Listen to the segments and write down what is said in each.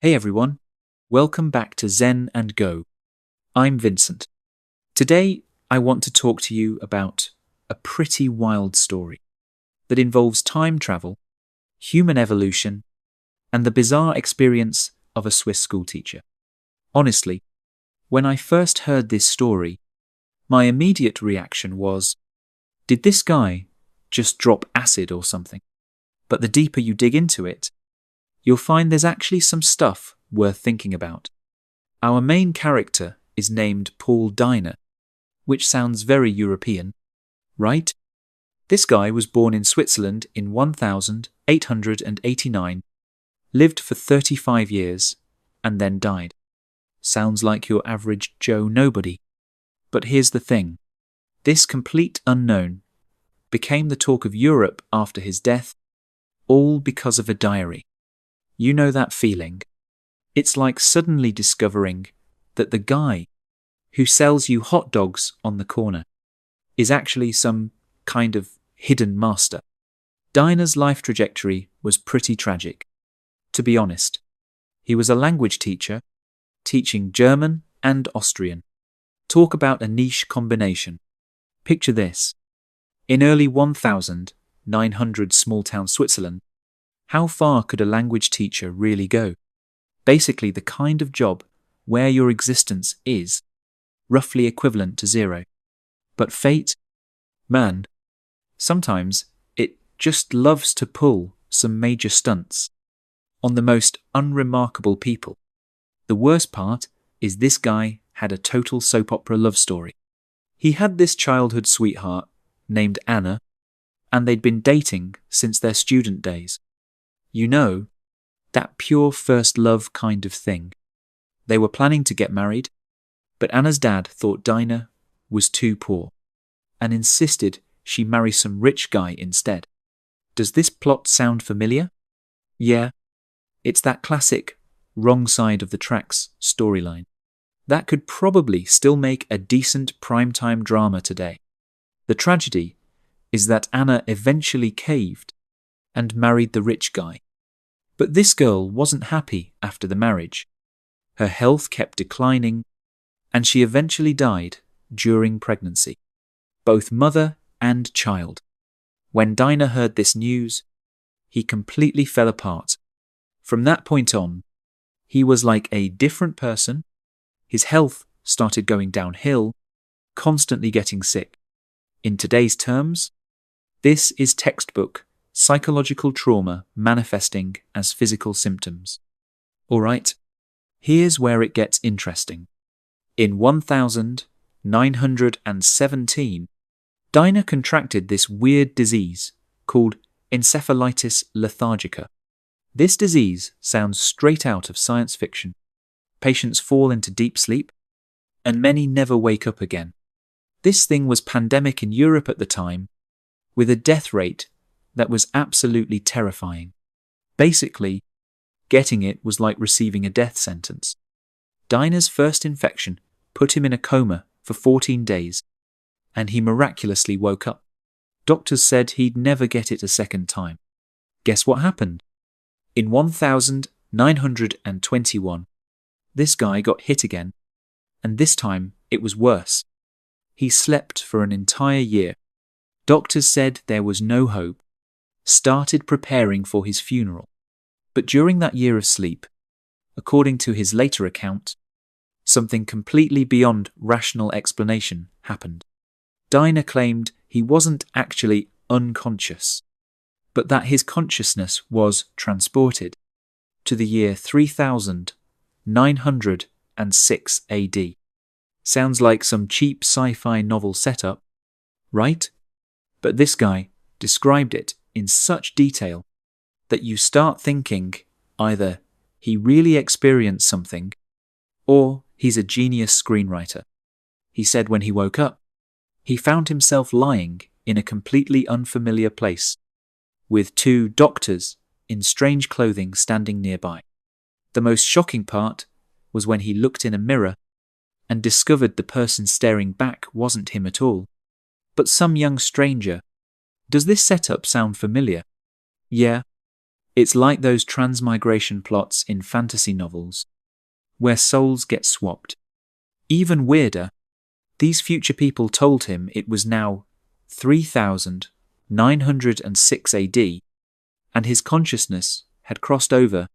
Hey everyone, welcome back to Zen Go. I'm Vincent. Today I want to talk to you about a pretty wild story that involves time travel, human evolution, and the bizarre experience of a Swiss schoolteacher. Honestly, when I first heard this story, my immediate reaction was, did this guy just drop acid or something? But the deeper you dig into it, you'll find there's actually some stuff worth thinking about. Our main character is named Paul Dinah, which sounds very European, right? This guy was born in Switzerland in 1889, lived for 35 years, and then died. Sounds like your average Joe Nobody. But here's the thing. This complete unknown became the talk of Europe after his death, all because of a diary. You know that feeling? It's like suddenly discovering that the guy who sells you hot dogs on the corner is actually some kind of hidden master. Dinah's life trajectory was pretty tragic. To be honest, he was a language teacher, teaching German and Austrian. Talk about a niche combination. Picture this. In early 1900 small-town Switzerland, how far could a language teacher really go? Basically the kind of job where your existence is roughly equivalent to zero. But fate, man, sometimes it just loves to pull some major stunts on the most unremarkable people. The worst part is this guy had a total soap opera love story. He had this childhood sweetheart named Anna, and they'd been dating since their student days. You know, that pure first love kind of thing. They were planning to get married, but Anna's dad thought Dinah was too poor and insisted she marry some rich guy instead. Does this plot sound familiar? Yeah, it's that classic wrong side of the tracks storyline. That could probably still make a decent primetime drama today. The tragedy is that Anna eventually caved and married the rich guy. But this girl wasn't happy after the marriage. Her health kept declining, and she eventually died during pregnancy, both mother and child. When Dinah heard this news, he completely fell apart. From that point on, he was like a different person. His health started going downhill, constantly getting sick. In today's terms, this is textbook psychological trauma manifesting as physical symptoms. Alright, here's where it gets interesting. In 1917, Dinah contracted this weird disease called Encephalitis Lethargica. This disease sounds straight out of science fiction. Patients fall into deep sleep, and many never wake up again. This thing was pandemic in Europe at the time, with a death rate that was absolutely terrifying. Basically, getting it was like receiving a death sentence. Dinah's first infection put him in a coma for 14 days, and he miraculously woke up. Doctors said he'd never get it a second time. Guess what happened? In 1921, this guy got hit again, and this time it was worse. He slept for an entire year. Doctors said there was no hope, started preparing for his funeral. But during that year of sleep, according to his later account, something completely beyond rational explanation happened. Dinah claimed he wasn't actually unconscious, but that his consciousness was transported to the year 3906 AD. Sounds like some cheap sci-fi novel setup, right? But this guy described it in such detail that you start thinking either he really experienced something or he's a genius screenwriter. He said when he woke up, he found himself lying in a completely unfamiliar place with two doctors in strange clothing standing nearby. The most shocking part was when he looked in a mirror and discovered the person staring back wasn't him at all, but some young stranger. Does this setup sound familiar? Yeah, It's like those transmigration plots in fantasy novels, where souls get swapped. Even weirder, these future people told him it was now 3906 AD, and his consciousness had crossed over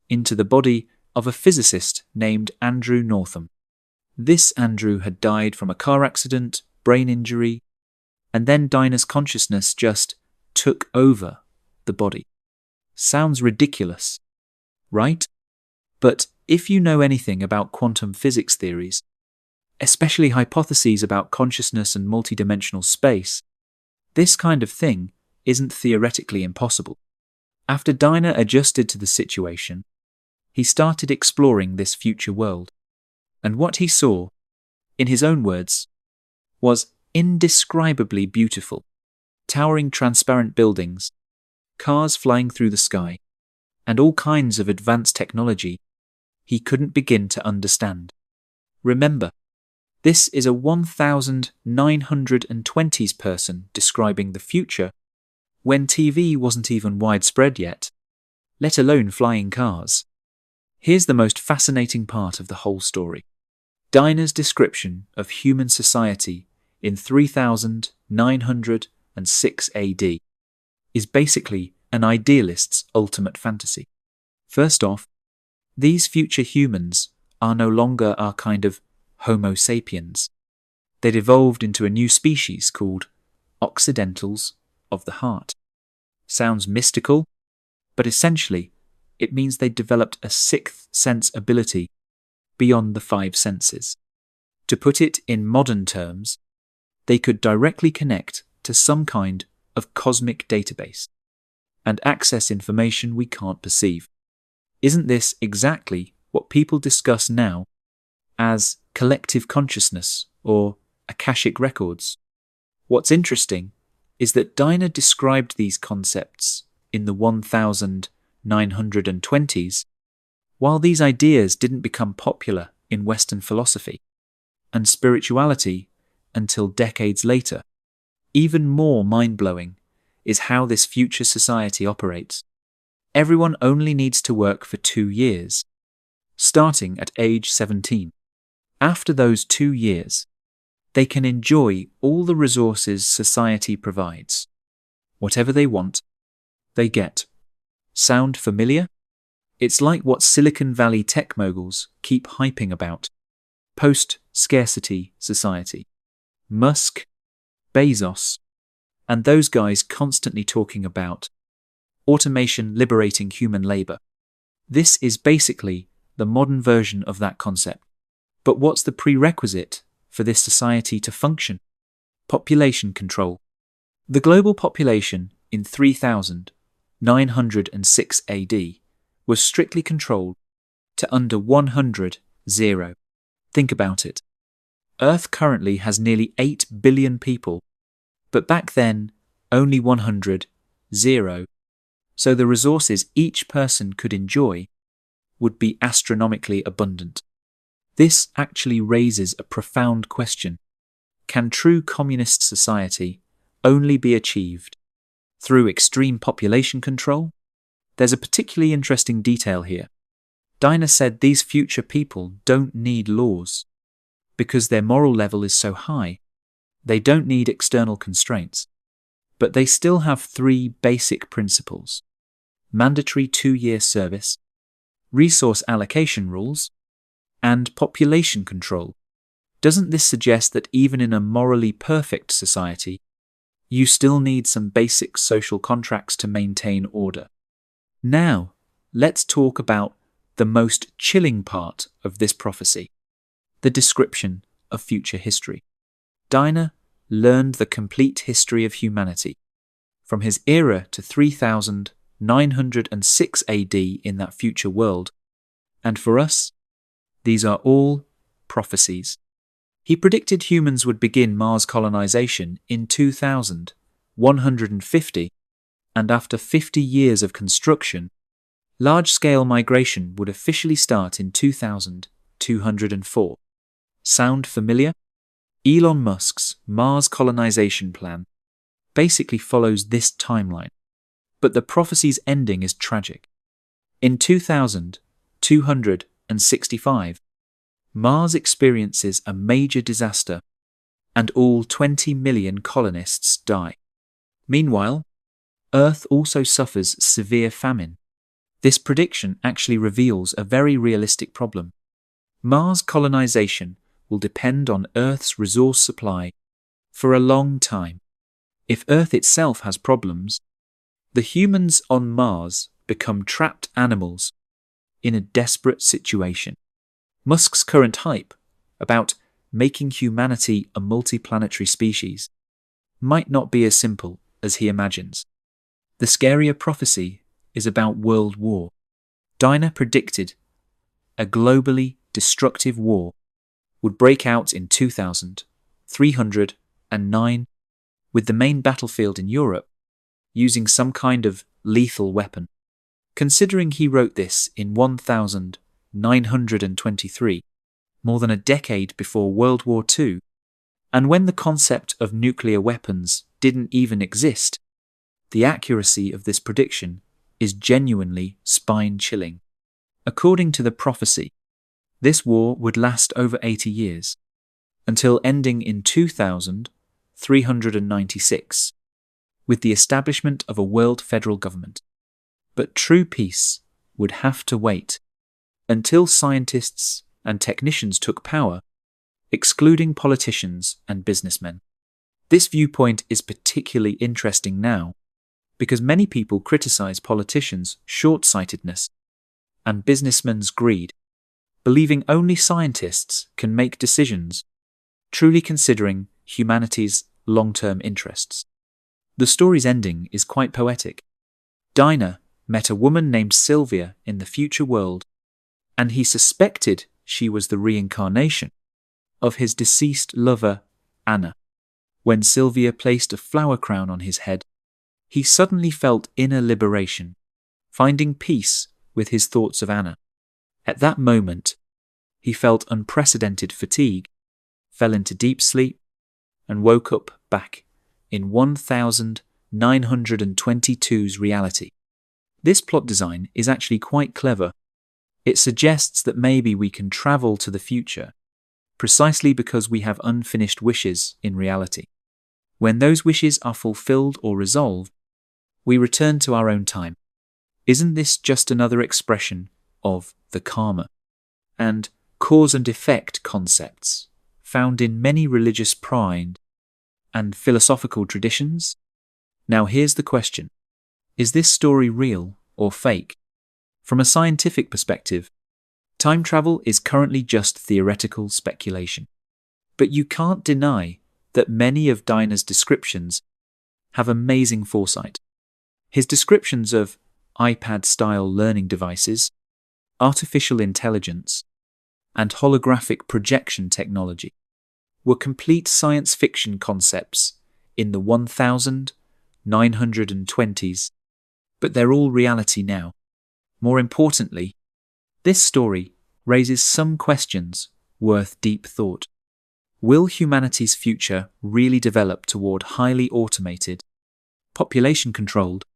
into the body of a physicist named Andrew Northam. This Andrew had died from a car accident, brain injury, and then Dinah's consciousness just took over the body. Sounds ridiculous, right? But if you know anything about quantum physics theories, especially hypotheses about consciousness and multidimensional space, this kind of thing isn't theoretically impossible. After Dinah adjusted to the situation, he started exploring this future world, and what he saw, in his own words, was indescribably beautiful. Towering transparent buildings, cars flying through the sky, and all kinds of advanced technology he couldn't begin to understand. Remember, this is a 1920s person describing the future when TV wasn't even widespread yet, let alone flying cars. Here's the most fascinating part of the whole story. Dinah's description of human society in 3906 AD is basically an idealist's ultimate fantasy. First off, these future humans are no longer our kind of Homo sapiens. They'd evolved into a new species called Occidentals of the heart. Sounds mystical, but essentially it means they developed a sixth sense ability beyond the five senses. To put it in modern terms, they could directly connect to some kind of cosmic database and access information we can't perceive. Isn't this exactly what people discuss now as collective consciousness or Akashic records? What's interesting is that Dinah described these concepts in the 1920s, while these ideas didn't become popular in Western philosophy and spirituality until decades later. Even more mind-blowing is how this future society operates. Everyone only needs to work for 2 years, starting at age 17. After those 2 years, they can enjoy all the resources society provides. Whatever they want, they get. Sound familiar? It's like what Silicon Valley tech moguls keep hyping about. Post-Scarcity Society. Musk, Bezos, and those guys constantly talking about automation liberating human labor. This is basically the modern version of that concept. But what's the prerequisite for this society to function? Population control. The global population in 3906 AD was strictly controlled to under 100. Think about it. Earth currently has nearly 8 billion people, but back then only 100. So the resources each person could enjoy would be astronomically abundant. This actually raises a profound question. Can true communist society only be achieved through extreme population control? There's a particularly interesting detail here. Dinah said these future people don't need laws because their moral level is so high. They don't need external constraints. But they still have 3 basic principles: mandatory 2-year service, resource allocation rules, and population control. Doesn't this suggest that even in a morally perfect society, you still need some basic social contracts to maintain order? Now, let's talk about the most chilling part of this prophecy, the description of future history. Dinah learned the complete history of humanity, from his era to 3906 AD in that future world, and for us, these are all prophecies. He predicted humans would begin Mars colonization in 2150, and after 50 years of construction, large-scale migration would officially start in 2204. Sound familiar? Elon Musk's Mars colonization plan basically follows this timeline. But the prophecy's ending is tragic. In 2265, Mars experiences a major disaster, and all 20 million colonists die. Meanwhile, Earth also suffers severe famine. This prediction actually reveals a very realistic problem. Mars colonization will depend on Earth's resource supply for a long time. If Earth itself has problems, the humans on Mars become trapped animals in a desperate situation. Musk's current hype about making humanity a multiplanetary species might not be as simple as he imagines. The scarier prophecy is about world war. Dinah predicted a globally destructive war would break out in 2309, with the main battlefield in Europe using some kind of lethal weapon. Considering he wrote this in 1923, more than a decade before World War II, and when the concept of nuclear weapons didn't even exist, the accuracy of this prediction is genuinely spine-chilling. According to the prophecy, this war would last over 80 years, until ending in 2396, with the establishment of a world federal government. But true peace would have to wait until scientists and technicians took power, excluding politicians and businessmen. This viewpoint is particularly interesting now because many people criticize politicians' short-sightedness and businessmen's greed, believing only scientists can make decisions, truly considering humanity's long-term interests. The story's ending is quite poetic. Dinah met a woman named Sylvia in the future world, and he suspected she was the reincarnation of his deceased lover, Anna. When Sylvia placed a flower crown on his head, he suddenly felt inner liberation, finding peace with his thoughts of Anna. At that moment, he felt unprecedented fatigue, fell into deep sleep, and woke up back in 1922's reality. This plot design is actually quite clever. It suggests that maybe we can travel to the future, precisely because we have unfinished wishes in reality. When those wishes are fulfilled or resolved, we return to our own time. Isn't this just another expression of the karma and cause and effect concepts found in many religious pride and philosophical traditions? Now here's the question. Is this story real or fake? From a scientific perspective, time travel is currently just theoretical speculation. But you can't deny that many of Dinah's descriptions have amazing foresight. His descriptions of iPad-style learning devices, artificial intelligence, and holographic projection technology were complete science fiction concepts in the 1920s, but they're all reality now. More importantly, this story raises some questions worth deep thought. Will humanity's future really develop toward highly automated, population-controlled,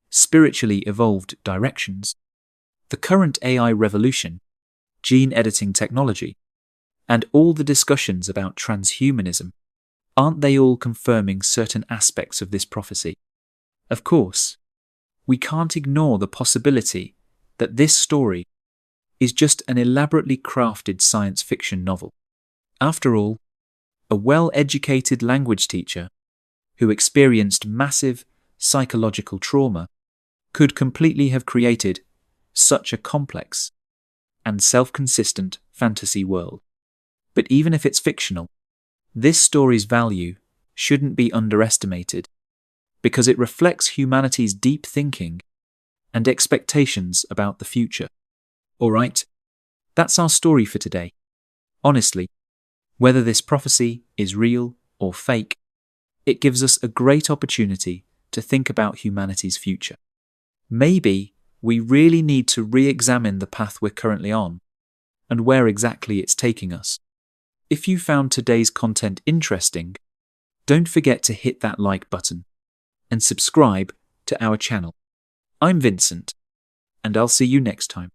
spiritually evolved directions? The current AI revolution, gene editing technology, and all the discussions about transhumanism, aren't they all confirming certain aspects of this prophecy? Of course, we can't ignore the possibility that this story is just an elaborately crafted science fiction novel. After all, a well-educated language teacher who experienced massive psychological trauma could completely have created such a complex and self-consistent fantasy world. But even if it's fictional, this story's value shouldn't be underestimated because it reflects humanity's deep thinking and expectations about the future. Alright, that's our story for today. Honestly, whether this prophecy is real or fake, it gives us a great opportunity to think about humanity's future. Maybe we really need to re-examine the path we're currently on and where exactly it's taking us. If you found today's content interesting, don't forget to hit that like button and subscribe to our channel. I'm Vincent, and I'll see you next time.